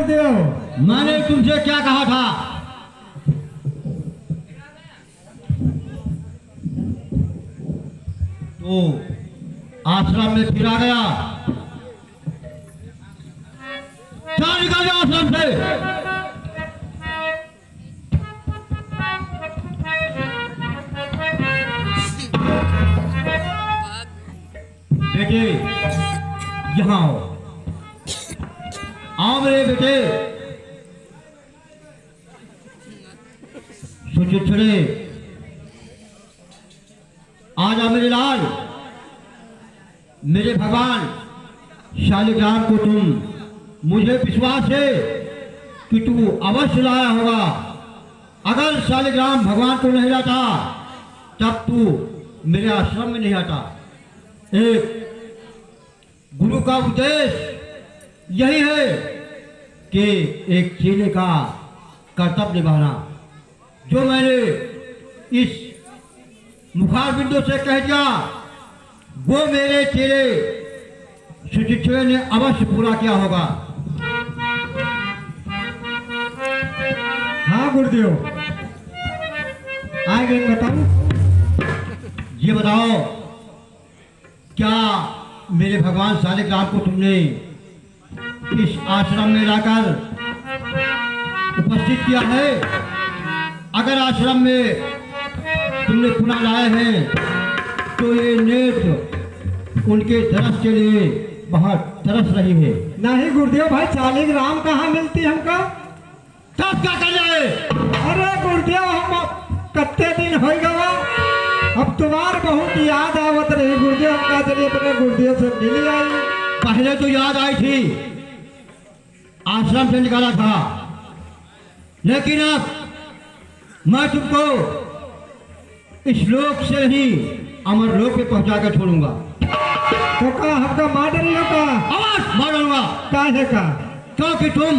मैंने तुमसे क्या कहा था? तो आश्रम में फिर आ गया। क्या निकल गया आश्रम से? बेटे यहाँ आओ। आओ मेरे बेटे। सुचित्रे आजा मेरे लाल। मेरे भगवान शालिग्राम को तुम, मुझे विश्वास है कि तू अवश्य लाया होगा। अगर शालिग्राम भगवान को नहीं लाता तब तू मेरे आश्रम में नहीं आता। एक गुरु का उद्देश्य यही है कि एक चेले का कर्तव्य निभाना। जो मैंने इस मुखार बिंदु से कह दिया वो मेरे चेले सुचित्रे ने अवश्य पूरा किया होगा। हाँ गुरुदेव, आगे बताओ। ये बताओ, क्या मेरे भगवान शालिग्राम को तुमने इस आश्रम में लाकर उपस्थित किया है? अगर आश्रम में तुमने पुनः लाए हैं तो ये नेत्र उनके तरस के लिए बहुत तरस रही है। नहीं गुरुदेव भाई, शालिग्राम कहाँ मिलती हमको? तब क्या कर जाए? अरे गुरुदेव, हम कत्ते दिन हो गवा, अब तुम्हार बहुत याद आवत रही गुरुदेव। हम कहा चलिए अपने गुरुदेव से मिली आई। पहले तो याद आई थी, आश्रम से निकाला था, लेकिन अब मैं तुमको इस लोक से नहीं अमर लोक पे पहुंचा कर छोड़ूंगा। तो का हमका मार डरियो का? अवश्य मार डालूंगा। काहे का? क्योंकि तुम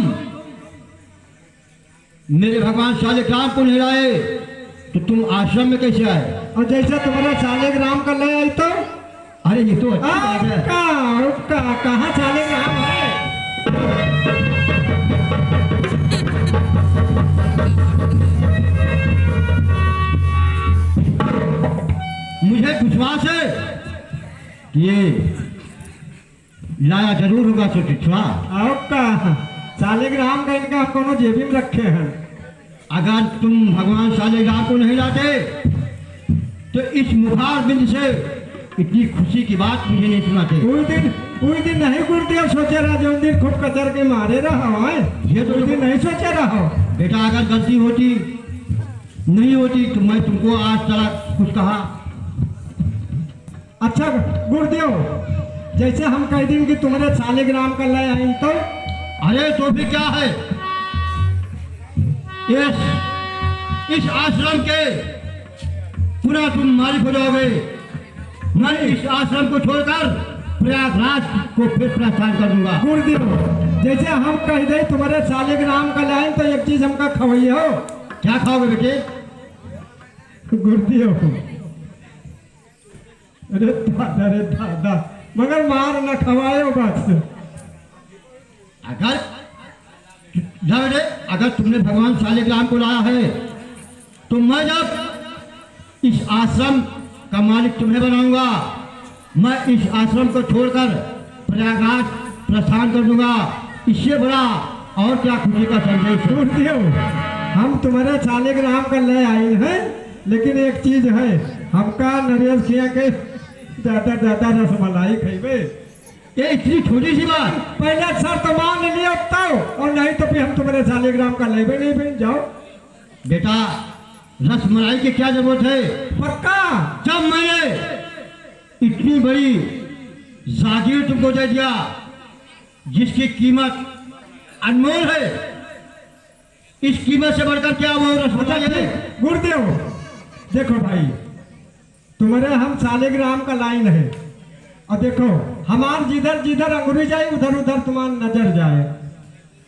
मेरे भगवान शालिग्राम को नहीं लाए तो तुम आश्रम में कैसे आए? और जैसे तुम्हारा शालिग्राम का ले आई तो? अरे ये तो अच्छी बात है। कहाँ शालिग्राम है? मुझे विश्वास है कि ये लाया जरूर होगा सुचित्रा। आओ का शालिग्राम का इनका कोनो जेबी में रखे हैं। अगर तुम भगवान शालिग्राम को नहीं लाते तो इस मुखार बिंद से इतनी खुशी की बात मुझे नहीं सुनाते। कोई दिन नहीं गुरुदेव सोचे रहा, जो दिन खूब कतर के मारे रहा है, ये तो दिन नहीं सोचे रहा। बेटा अगर गलती होती नहीं होती तो मैं तुमको आज तक कुछ कहा। अच्छा गुरुदेव, जैसे हम कह दिन कि तुम्हारे शालिग्राम का ले आई तो? अरे तो भी क्या है, इस आश्रम के पुनः तुम मालिक हो जाओगे। मैं इस आश्रम को छोड़कर प्रयागराज को फिर प्रस्थान कर दूंगा। गुरुदेव, जैसे हम कह दे तुम्हारे शालिग्राम का लाइन तो एक चीज हमका खवाइए हो। क्या खाओगे बेटे? गुरुदेव, अरे दादा, मगर मार न खवाए बस। अगर तुमने भगवान शालिग्राम को लाया है तो मैं जब इस आश्रम का मालिक तुम्हें बनाऊंगा, मैं इस आश्रम को छोड़कर प्रयागराज प्रस्थान कर दूंगा। इससे बड़ा और क्या खुशी का संदेश? गुरुदेव, हम तुम्हारे शालिग्राम का ले आए हैं, लेकिन एक चीज है, हमका नरेश खिया के दादा रसमलाई खेबे। ये इतनी छोटी सी बात? पहले सर तो मान लिया तो, और नहीं तो फिर हम तुम्हारे शालिग्राम का लेबे नहीं बन जाओ। बेटा रसमलाई की क्या जरूरत है? पक्का? जब मैंने इतनी बड़ी जागीर तुमको दे दिया जिसकी कीमत अनमोल है, इस कीमत से बढ़कर क्या वो रसमलाई है? गुरुदेव देखो भाई, तुम्हारे हम शालिग्राम का लाइन है, और देखो हमार जिधर जिधर अंगुरी जाए उधर उधर तुम्हारा नजर जाए,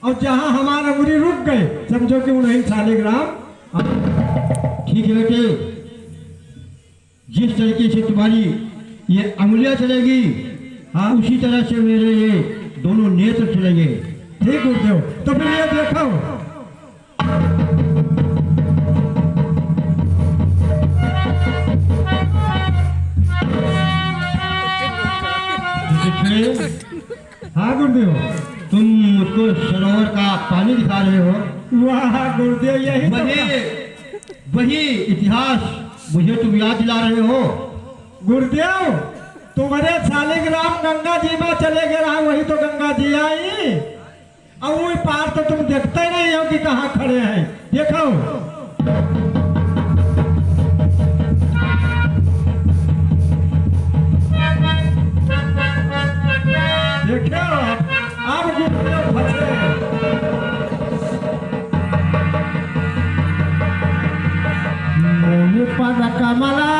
और जहां हमारा अंगुरी रुक गए समझो कि उन्हें शालिग्राम। ठीक है बेटे, जिस तरीके से तुम्हारी ये अंगुलियां चलेगी, हाँ उसी तरह से मेरे ये दोनों नेत्र चलेंगे। ठीक गुरुदेव, तो फिर ये देखो हाँ गुरुदेव, तुम मुझको सरोवर का पानी दिखा रहे हो। वाह गुरुदेव, यही तो वही इतिहास मुझे तुम याद दिला रहे हो। गुरुदेव, तुम्हारे शालिग्राम गंगा जी में चले गए रहा, वही तो गंगा जी आई। अब वो पार तो तुम देखते ही नहीं हो कि कहाँ खड़े हैं। देखो देखो अब गुरुदेव फंसे। मोह पद कमला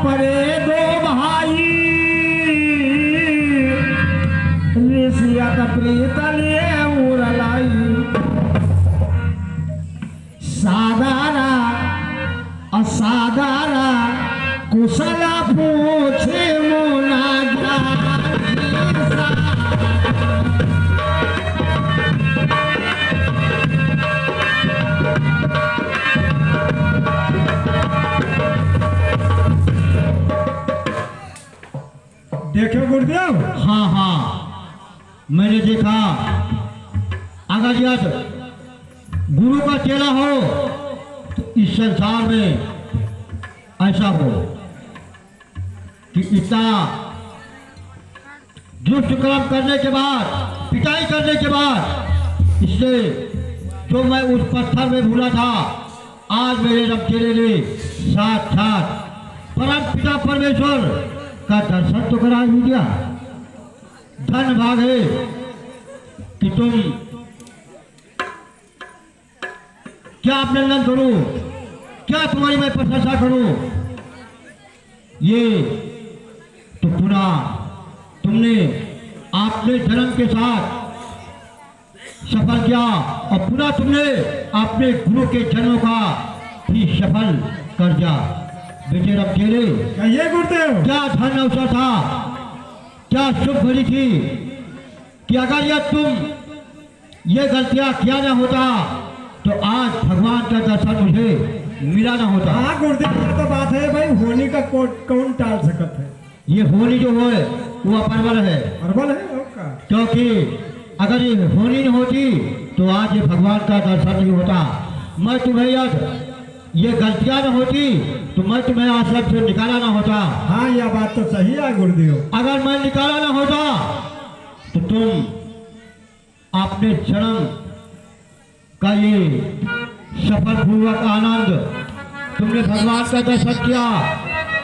परे दो भाई, ऋषियत प्रीत लिए उरलाई। साधारा असाधारा कुशल पूछे मुना देखो गुरुदेव। हाँ हाँ, मैंने देखा। अगर यह गुरु का चेला हो तो इस संसार में ऐसा हो कि इतना दुष्ट कर्म करने के बाद, पिटाई करने के बाद, इससे जो मैं उस पत्थर में भूला था, आज मेरे रब चेले ने साक्षात परम पिता परमेश्वर का दर्शन तो करा ही दिया। धन भाग है कि तुम क्या अभिनंदन करूं, क्या तुम्हारी मैं प्रशंसा करूं। ये तो पुनः तुमने अपने धर्म के साथ सफल किया और पुनः तुमने अपने गुरु के जन्मों का भी सफल कर दिया। बेटे रब चेले, कहिए गुरुदेव। क्या धन अवसर था, क्या शुभ घड़ी थी कि अगर यह तुम ये गलतियां किया ना होता तो आज भगवान का दर्शन मुझे मिला ना होता। हाँ गुरुदेव, ये तो बात है भाई, होली का कौन टाल सकता है। ये होली जो है वो अपरबल है, अरबल है आपका। क्योंकि अगर ये होली नहीं होती तो आज ये भगवान का दर्शन नहीं होता। मैं तुम्हें याद ये गलतियां न होती तो मैं तुम्हें आश्रम से निकाला ना होता। हाँ, यह बात तो सही है गुरुदेव। अगर मैं निकाला ना होता तो तुम अपने जन्म का ये सफल पूर्वक आनंद तुमने भगवान का दर्शन किया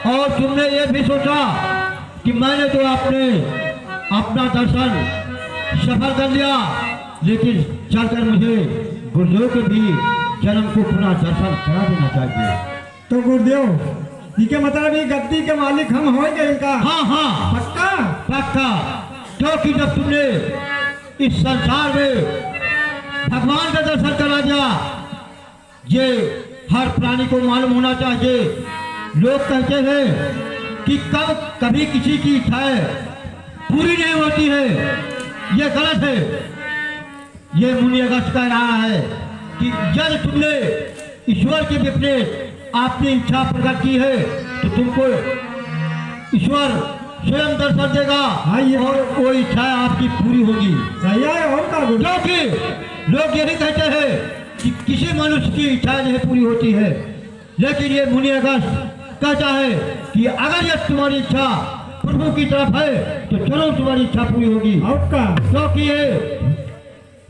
और तुमने ये भी सोचा कि मैंने तो अपना दर्शन सफल कर लिया, लेकिन चलकर मुझे गुरुदेव के भी जन्म को पुनः दर्शन करा देना चाहिए। तो गुरुदेव ये मतलब ये गद्दी के मालिक हम होंगे इनका? हाँ हाँ, पक्का पक्का। क्योंकि जब तुमने इस संसार में भगवान का दर्शन करा दिया, ये हर प्राणी को मालूम होना चाहिए। लोग कहते हैं कि कभी किसी की इच्छाएं पूरी नहीं होती है, ये गलत है। ये मुनि अगस्त कह रहा है कि जब तुमने ईश्वर के विपरीत अपनी इच्छा प्रकट की है तो तुमको ईश्वर स्वयं दर्शन देगा। हाँ, ये और वो इच्छा आपकी पूरी होगी। सही है। और का गुरुदेव? क्योंकि लोग यही कहते हैं कि किसी मनुष्य की इच्छा नहीं पूरी होती है, लेकिन ये मुनि अगस्त कहता है कि अगर यह तुम्हारी इच्छा प्रभु की तरफ है तो चलो तुम्हारी इच्छा पूरी होगी। और का? क्योंकि ये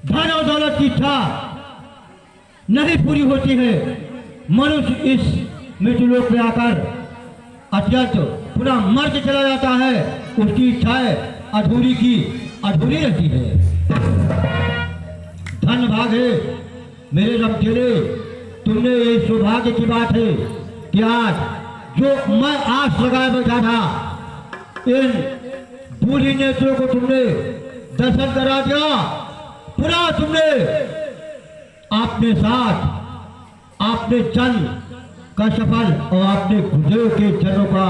धन और दौलत की इच्छा नहीं पूरी होती है। मनुष्य इस मृत्युलोक में आकर अत्यंत पूरा मर के चला जाता है, उसकी इच्छाएं अधूरी की अधूरी रहती है। धन भागे मेरे रब चेले, तुमने ये सौभाग्य की बात है कि आज जो मैं आस लगाए बैठा था, इन बूढ़ी नेत्रों को तुमने दर्शन करा दिया। पुनः तुमने अपने साथ आपने जन्म का सफल और आपने गुरुदेव के जन्मों का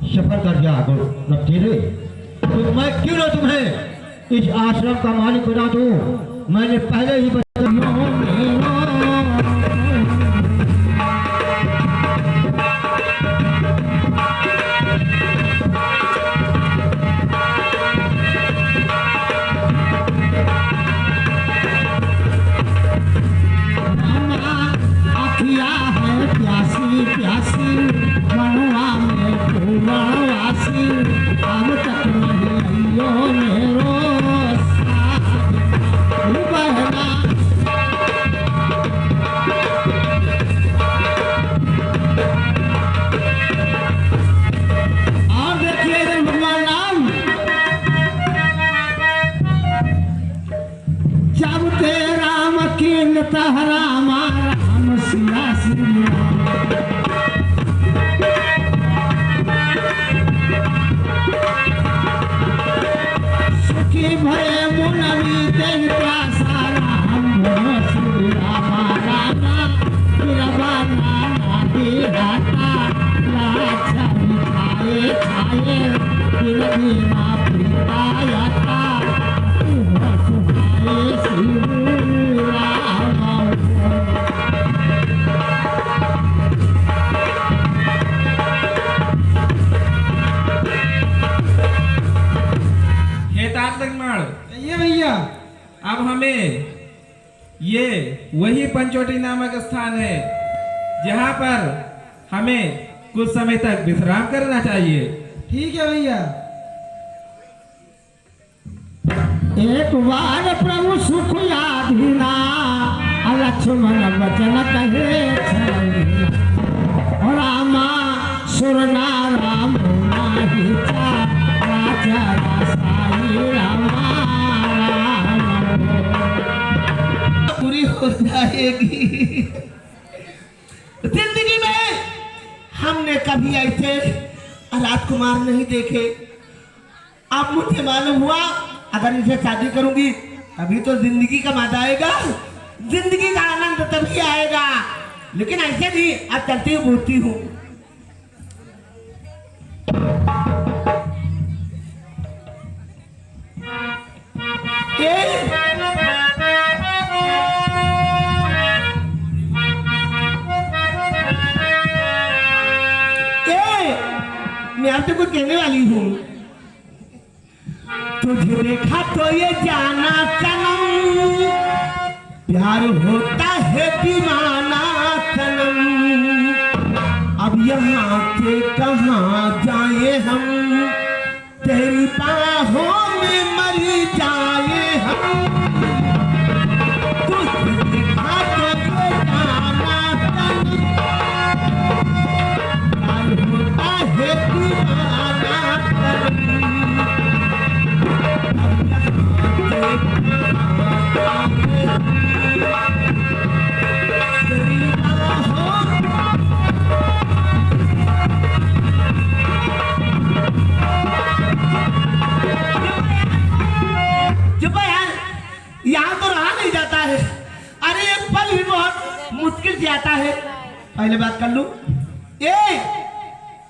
सफल कर दिया। रब चेले, तो मैं क्यों ना तुम्हें इस आश्रम का मालिक बना दूं, मैंने पहले ही अखिया है प्यासी प्यासी मनवा में फूलवासी अब तक नहीं अयो मेरो बहना। और देखिए भगवान राम जब तेरा मकीन तहरा राम सिया सिया सुखी भय मुनवी देवता सारा हम सिया रामा रबाना नादी हाता लाचा खाए खाए बिरनी मा प्रीता याता सुहाए सिया रामा। ये भैया अब हमें ये वही पंचवटी नामक स्थान है जहाँ पर हमें कुछ समय तक विश्राम करना चाहिए। ठीक है भैया। एक बार प्रभु सुख यादीना लक्ष्मण वचन कहे रामा सुरना राम नाहिचा राजा साई रामा पूरी हो जाएगी। जिंदगी में हमने कभी ऐसे राजकुमार नहीं देखे। अब मुझे मालूम हुआ अगर इसे शादी करूंगी तभी तो जिंदगी का मजा आएगा, जिंदगी का आनंद तभी आएगा। लेकिन ऐसे नहीं, अब चलती हूँ बोलती हूँ। मैं आपसे कुछ कहने वाली हूँ। तुझे देखा तो ये जाना सनम, प्यार होता है दीवाना सनम। अब यहाँ से कहाँ जाए हम, तेरी बाहों में मर जाए हम। तुझे देखा तो ये जाना सनम, प्यार होता है दीवाना सनम। यहाँ तो रहा नहीं जाता है। अरे एक पल भी बहुत मुश्किल से आता है। पहले बात कर लूं।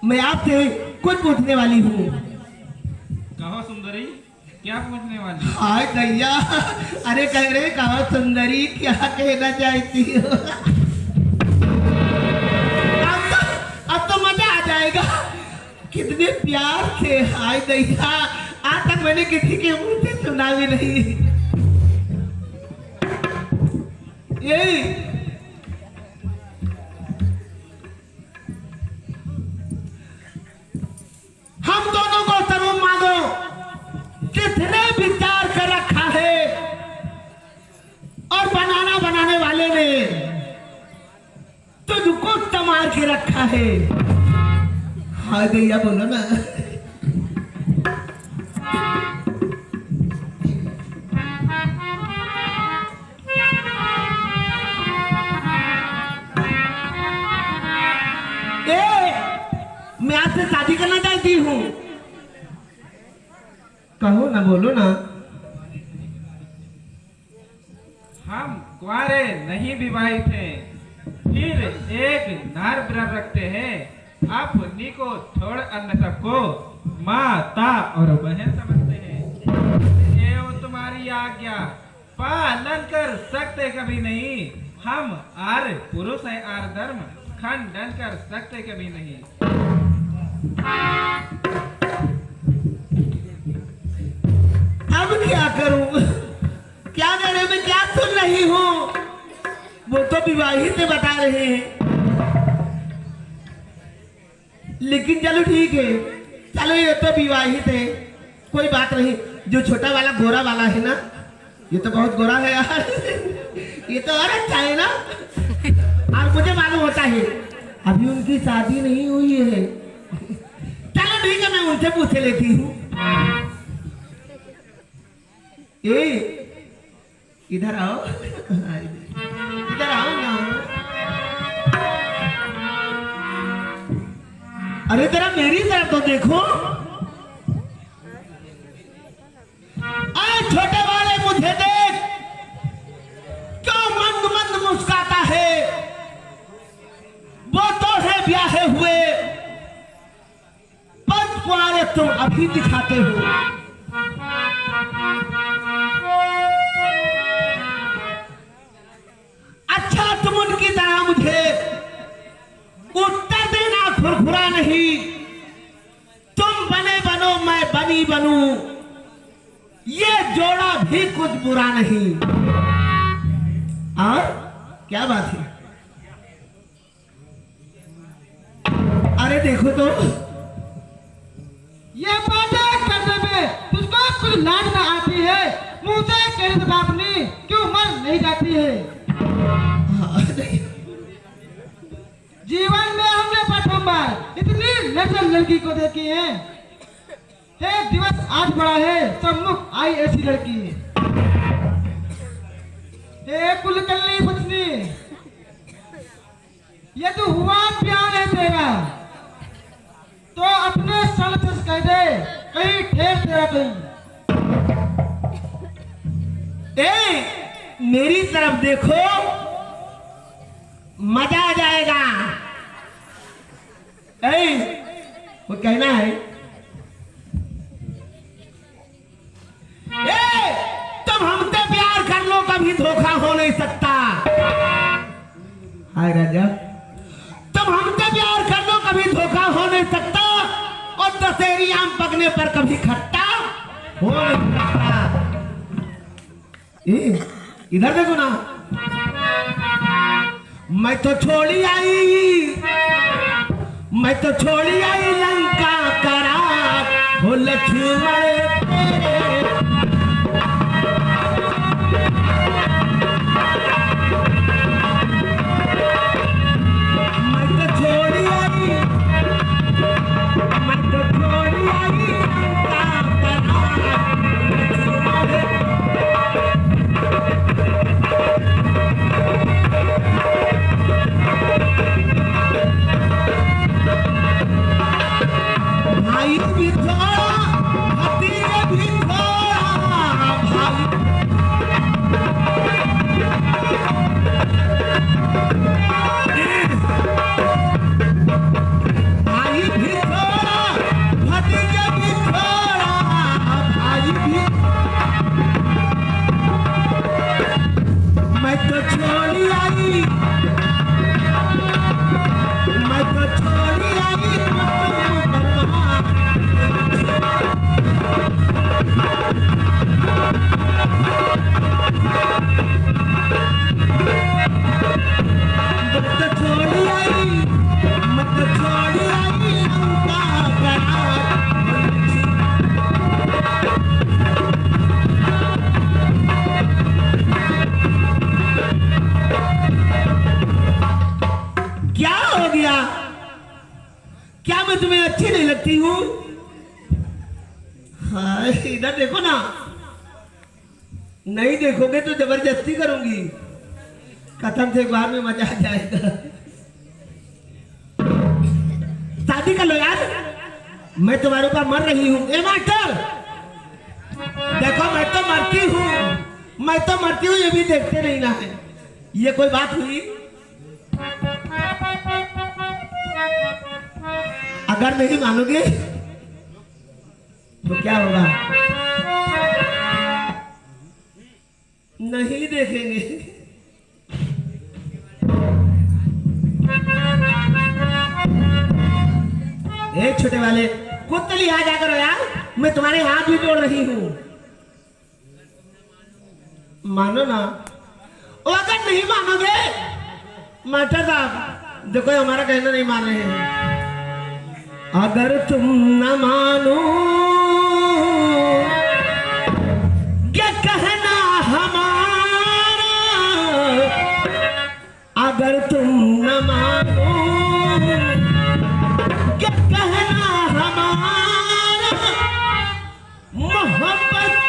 मैं आपसे कुछ पूछने वाली हूँ। कहो सुंदरी, क्या पूछने वाली? हाय दैया, अरे कह रहे कहो सुंदरी, क्या कहना चाहती हो? अब तो मजा आ जाएगा। कितने प्यार से, हाय दैया, आज तक मैंने किसी के मुंह से सुना भी नहीं। यही हम दोनों को सर्व मांगो, कितने विचार कर रखा है और बनाने वाले ने तुझको तमार के रखा है। हाय दैया बोलो ना। मैं आपसे शादी करना चाहती हूँ। कहो ना, बोलो ना। हम कुंवारे नहीं विवाहित हैं, फिर एक नर व्रत रखते हैं। आप उन्हीं को छोड़ अन्य सबको माता और बहन समझते हैं। आज्ञा पालन कर सकते कभी नहीं। हम आर्य पुरुष है, आर्य धर्म खंडन कर सकते कभी नहीं। अब क्या करूं? क्या करे? मैं क्या सुन रही हूँ? वो तो विवाहित बता रहे हैं, लेकिन चलो ठीक है, चलो ये तो विवाहित है, कोई बात नहीं। जो छोटा वाला गोरा वाला है ना, ये तो बहुत गोरा है यार, ये तो और अच्छा है ना। और मुझे मालूम होता है अभी उनकी शादी नहीं हुई है। चलो ठीक है, मैं उनसे पूछ लेती हूँ। ए, इधर आओ, इधर आओ ना। अरे जरा मेरी तरफ तो देखो। छोटे वाले मुझे देख, क्यों मंद मंद मुस्काता है? वो तो है ब्याहे हुए, पंच कुंवारे तुम अभी दिखाते हो। अच्छा, तुम उनकी तरह मुझे उत्तर देना खुरखुरा नहीं। तुम बने बनो, मैं बनी बनूं, ये जोड़ा भी कुछ बुरा नहीं। और क्या बात है? अरे देखो तो, ये बातें करने में तुझको कुछ लाज न आती है? मुंह से कहने से अपनी क्यों मर नहीं जाती है? जीवन में हमने प्रथम बार इतनी नजर लड़की को देखी है। एक दिवस आज बड़ा है, सम्मुख आई ऐसी लड़की। हे कुलकर्णी पत्नी, ये तो हुआ प्यार है तेरा, तो अपने सल से कह दे, कहीं ठेर तेरा कहीं। ए, मेरी तरफ देखो, मजा आ जाएगा। ए, वो कहना है, ए, तुम हमसे प्यार कर लो, कभी धोखा हो नहीं सकता। हाय राजा, तुम हमसे प्यार कर लो, कभी धोखा हो नहीं सकता, और दशहरी आम पकने पर कभी खट्टा हो नहीं सकता। इधर देखो ना, मैं तो छोड़ी आई, मैं तो छोड़ी आई लंका करा हो लक्ष्मण तेरे। मैं तो छोड़ी आई, मैं तो छोड़ी आई लंका करा लक्ष्मण। भाई भी थोड़ा, भतीजे भी थोड़ा, भाई भाई भी थोड़ा, भतीजे भी थोड़ा, भाई भी। मैं तो छोड़ी आई, मैं तो छोड़ी आई, क्या हो गया? क्या मैं तुम्हें अच्छी नहीं लगती हूँ? हाँ, इधर देखो ना, नहीं देखोगे तो जबरदस्ती करूंगी, खत्म से एक बार में मजा आ जाएगा। शादी कर लो यार, मैं तुम्हारे ऊपर मर रही हूँ। ए मास्टर, देखो मैं तो मरती हूँ, मैं तो मरती हूँ, ये भी देखते नहीं ना है। ये कोई बात हुई? अगर नहीं मानोगे तो क्या होगा? नहीं देखेंगे। ए छोटे वाले, कुत्तली आ जाकर यार, मैं तुम्हारे हाथ भी जोड़ रही हूँ, मानो ना। और अगर नहीं मानोगे, मास्टर साहब देखो हमारा कहना नहीं मान रहे हैं। अगर तुम न मानो क्या कहना हमारा, अगर तुम न मानो क्या कहना हमारा, मोहब्बत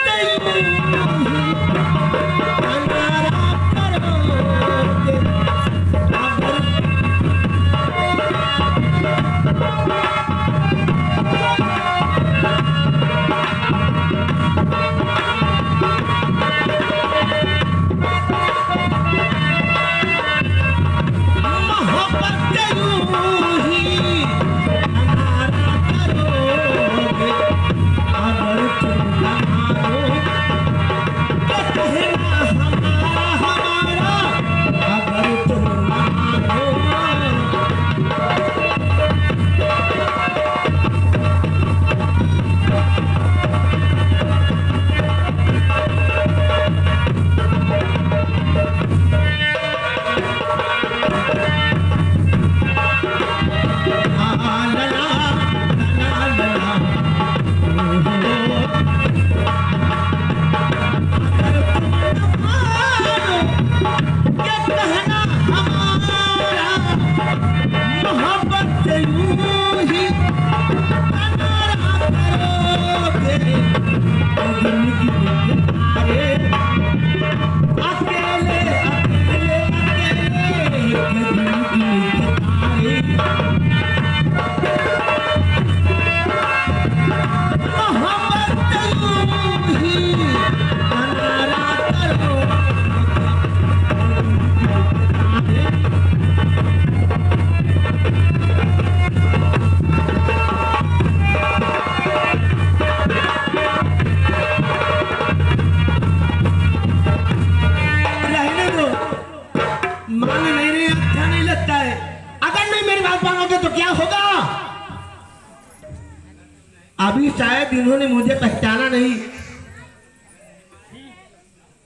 अभी शायद इन्होंने मुझे पहचाना नहीं।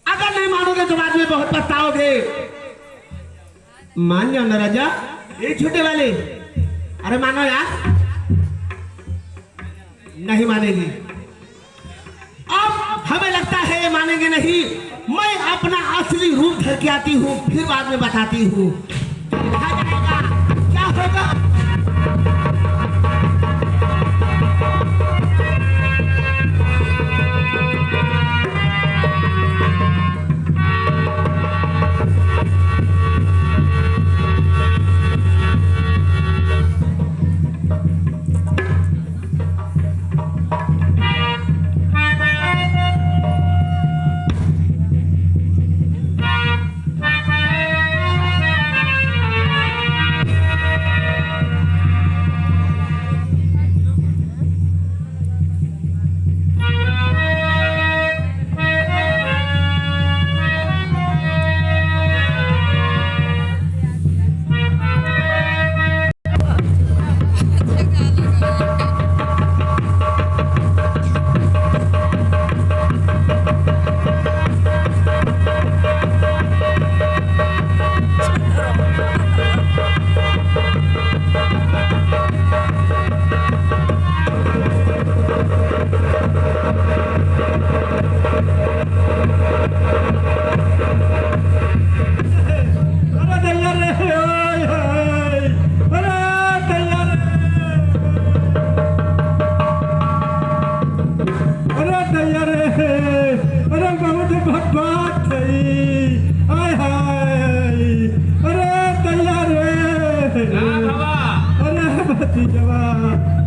अगर नहीं मानोगे तो बाद में बहुत पछताओगे। मान जाओ ना राजा। ये छोटे वाले, अरे मानो यार। नहीं मानेगी। अब हमें लगता है ये मानेंगे नहीं। मैं अपना असली रूप धर के आती हूँ, फिर बाद में बताती हूँ क्या होगा।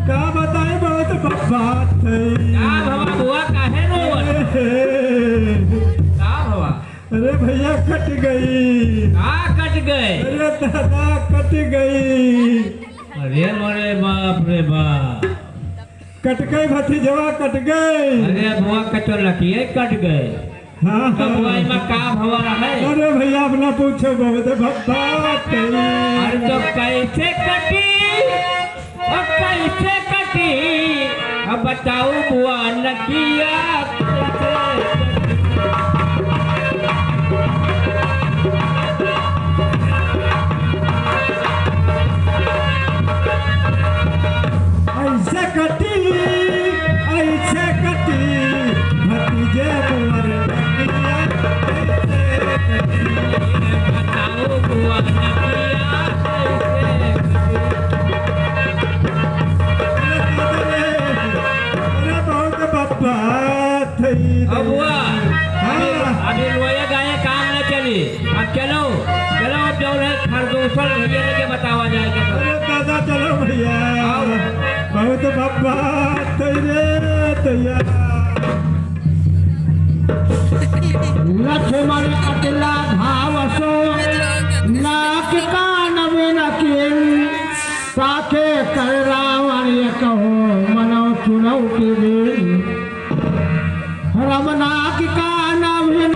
क्या बताए बहुत बात अरे भैया कट गई। कट गए? अरे दादा कट गई। अरे मोरे बाप रे बाप, कट गई भतीजवा कट गई। अरे बुआ कचो लकी कट गए। हाँ बुआई में का भवरा है अरे भैया अपना पूछो बहुत भक्ता अरे तो कैसे कटी अब कैसे कटी अब बताओ बुआ नकिया ऐसे कटी भतीजे बुआर नकिया बताओ बुआ नकिया अरे बहुत बप्पा थई अब बुआ हाँ अभी लोया गाय काम न चली अब चलो चलो अब जो है खरदूसर भैया के बतावा जाएगा अरे दादा चलो भैया बहुत बप्पा तेरे तैया लक्ष्मण अतला भावसो लाख का नवीन किन साखे कर रावण ये कहो मनो चुनौ के दिन रमनाथ का नवीन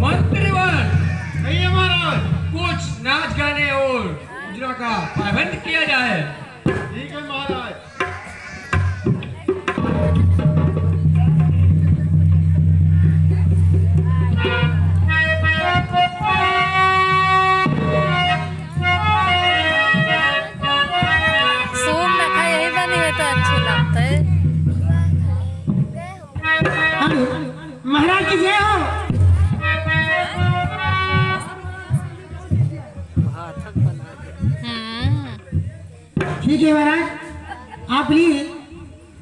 मंत्रीवन भैया महाराज कुछ नाच गाने और उजरा का प्रबंध किया जाए ठीक है महाराज सोम रखा यही बनी है तो अच्छी लगता है महाराज की जय हो। ठीक है महाराज आप लिए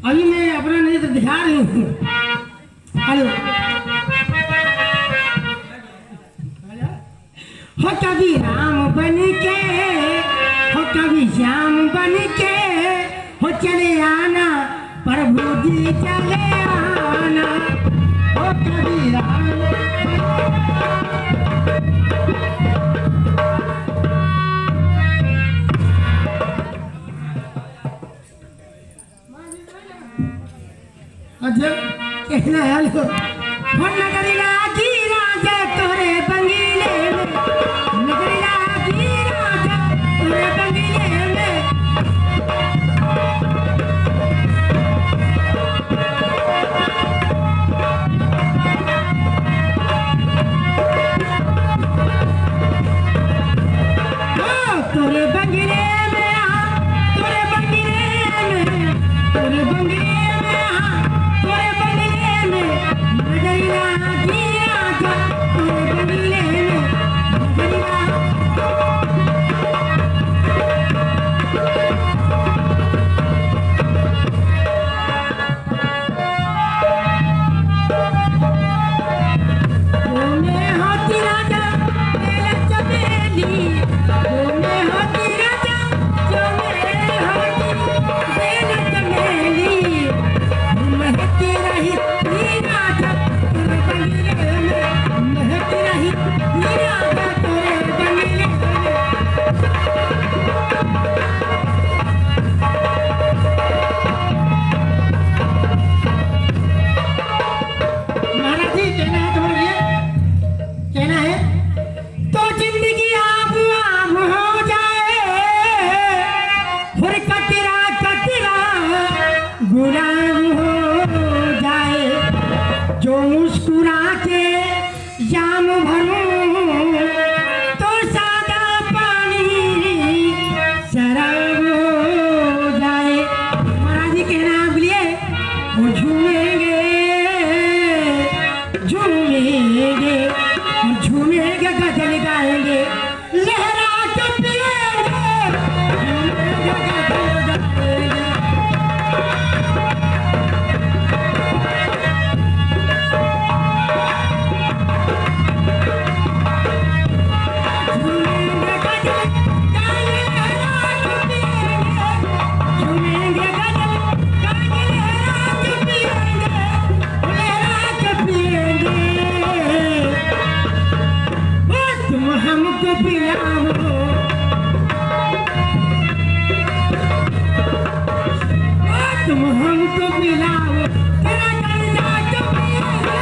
अभी मैं अपना नेत्र दिखा रही हूँ। हेलो हो कभी राम बन के हो कभी श्याम बन के हो चले आना प्रभु जी चले आना हो कभी राम अच्छा कहना है लो नगरी लागी राजा तोरे बंगीले में नगरी लागी राजा तोरे बंगीले में तोरे बंगीले में तोरे बंगीले में तोरे बंगीले में तोरे बंगले में नगरी लागी राजा तोरे बंगले में नगरी लागी तूने हाथी राजा मेरा चमेली तूने हाथी राजा जो मेरे हाथी मेरा चमेली महती रही राजा तेरे बंगले में महती रही राजा तेरे बंगले में महाराज जी कहना है तुम्हारे लिए कहना है तो जिंदगी आप हो जाए फिर कतरा गुलाम हो जाए जो मुस्कुरा के जाम भरूं तो सादा पानी शराब हो जाए। महाराज जी कहना है आपके लिए वो झूमेंगे झूमेंगे और झूमेंगे गजल गाएंगे लहरा के पिएंगे झूमेंगे गजल गाएंगे। जाओ तेरा कर्जा चुकाएंगे।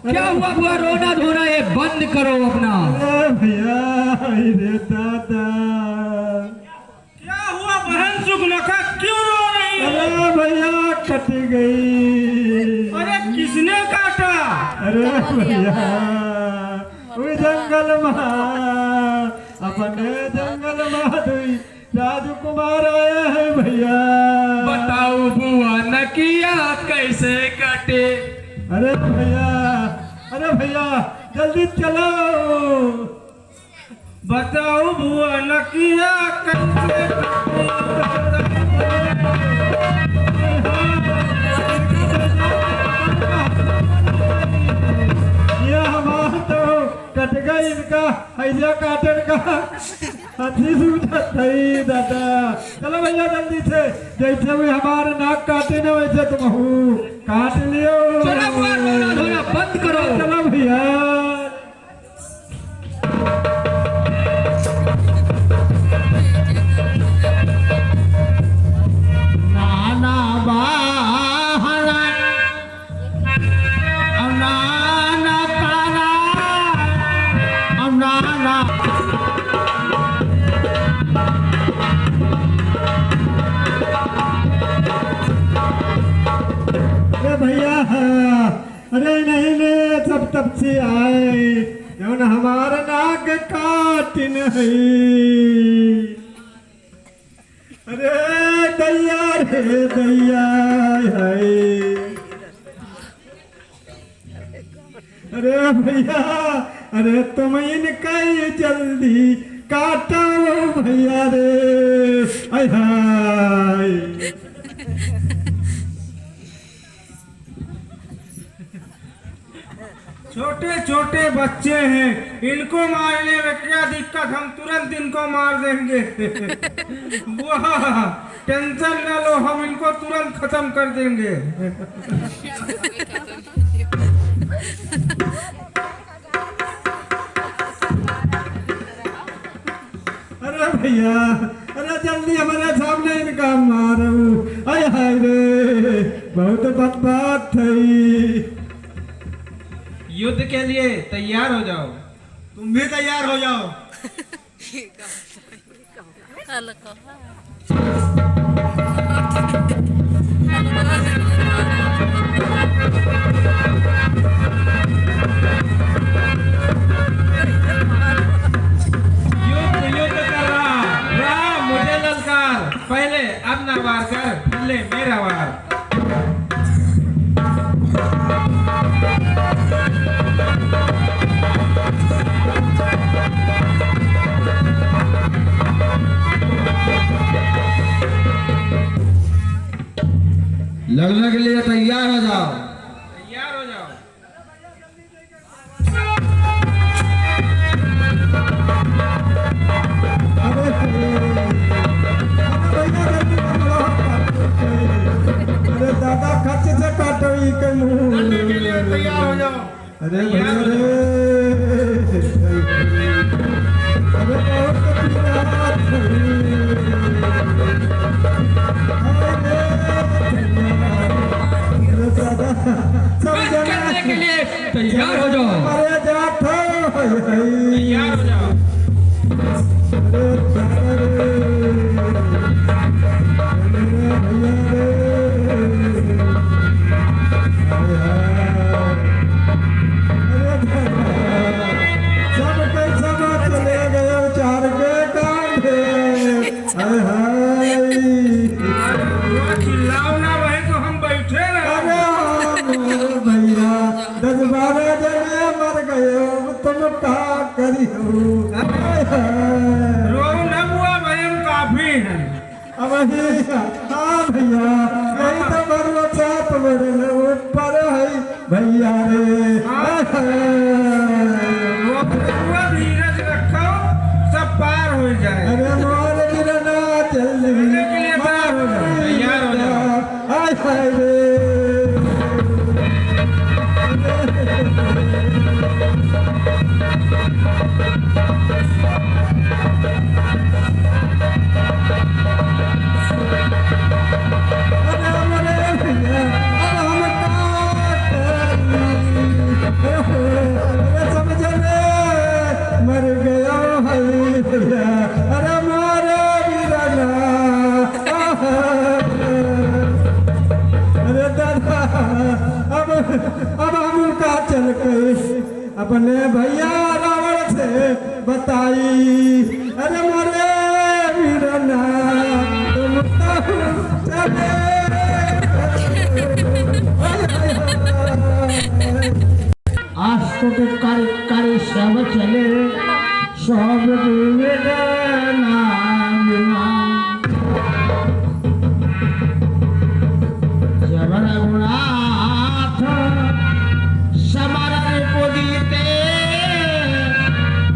क्या हुआ बुआ, रोना धोना ये बंद करो अपना। अरे भैया रे दादा, क्या हुआ बहन सुगनका, क्यों रो रही है? अरे भैया कट गई। अरे किसने काटा? अरे भैया वो जंगल में, अपने जंगल में दुई राजकुमार आया है भैया। बताओ बुआ नकिया कैसे कटे? अरे भैया जल्दी चलो। बताओ बुआ नकिया कैसे ये हमारा तो कट गई, इनका ऐसा काटन का हथी सूझत थी दादा। चलो भैया जल्दी से, जैसे भी हमारे नाक काटे ना वैसे तुम काट लियो। चलो बुआ रोना धोना बंद करो। चलो भैया। नाना बाहरा नाना कारा नाना अरे भैया, अरे नहीं सब तब से आए जौन हमारा नाक काट नहीं। अरे दैया रे दैया है। अरे भैया, अरे तुम इनका जल्दी काटो भैया रे। हाय हाय। छोटे छोटे बच्चे हैं, इनको मारने में क्या दिक्कत, हम तुरंत इनको मार देंगे। वाह, टेंशन न लो, हम इनको तुरंत खत्म कर देंगे। अरे भैया, अरे जल्दी हमारे सामने इनका मारो। हाय हाय रे, बहुत बदबात थी। युद्ध के लिए तैयार हो जाओ। तुम भी तैयार हो जाओ। युद्ध कर रहा, राम मुझे ललकार, पहले अपना वार कर, पहले मेरा वार। लगने के लिए तैयार हो जाओ। तैयार हो जाओ। अरे भैया जल्दी पकड़ो। अरे भैया रे अरे बहुत पीड़ा बंद करने के लिए तैयार हो जाओ। अरे जात तैयार हो जाओ। चिल्लाओ ना भाई तो हम बैठे रहे। भैया 10-12 जने मर गए तुम का करियो रो न बुआ भाई हम काफी हैं। अब हाँ भैया यही तो भरोसा तुम्हारे ऊपर है भैया रे रो बुआ धीरज रखो सब पार हो जाए। अरे मोर गिरना चल के लिए तैयार हो जाओ। तैयार हो जाओ। हाय हाय रे मर गया है अरे मारे वीरना अरे दादा अब हम का चल के अपने भैया रावण से बताई अरे मारे वीरना तुम तो चले आज तो कार्य सब चले सब रघुनाथ समरण पुजीते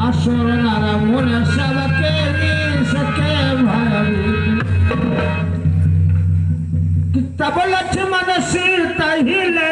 असुर नर मुन सबके सके भयभीत तब लक्ष्मण सीता ही ले